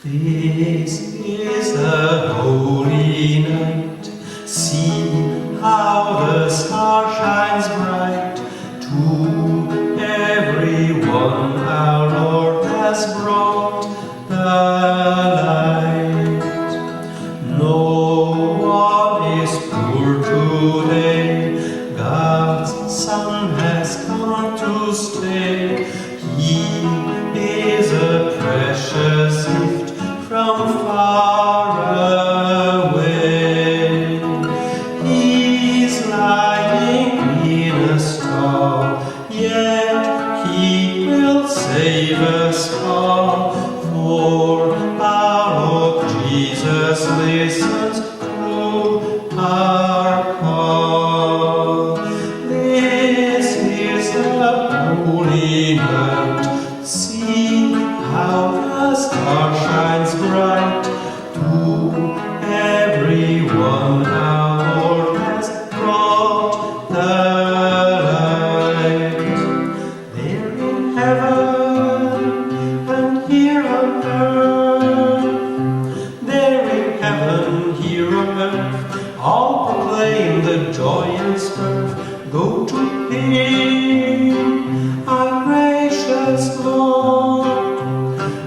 This is the holy night. See how the star shines bright. To everyone our Lord has brought the light. No one is poor today. God's Son has come to stay. He is a precious gift from far away. He's lying in a stall, yet He will save us all. For our Lord Jesus listens to our call. This is the holy night. See how the star shines bright. To everyone our Lord has brought the light. There in heaven and here on earth, there in heaven, here on earth, all proclaim the joyous birth. Go to Him, our gracious Lord.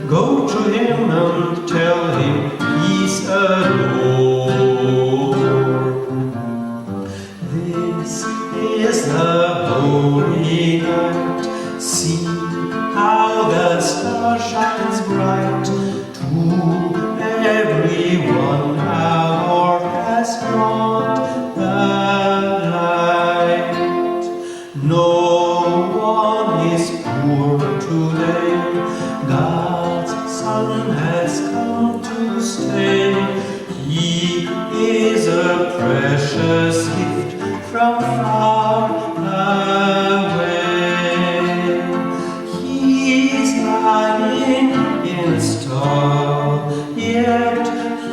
Go to Him and tell Him He's adored. This is the holy night. See how the star shines bright. To everyone our Lord has brought the light. No one is poor today. God's Son has come to stay. He is a precious gift from far away. He's lying in a stall, yet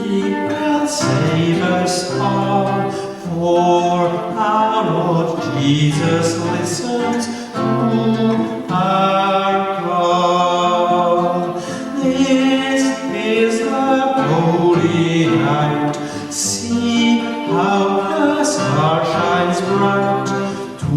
He will save us all. For our Lord Jesus listens to our call. This is the holy night. See how the star shines bright. To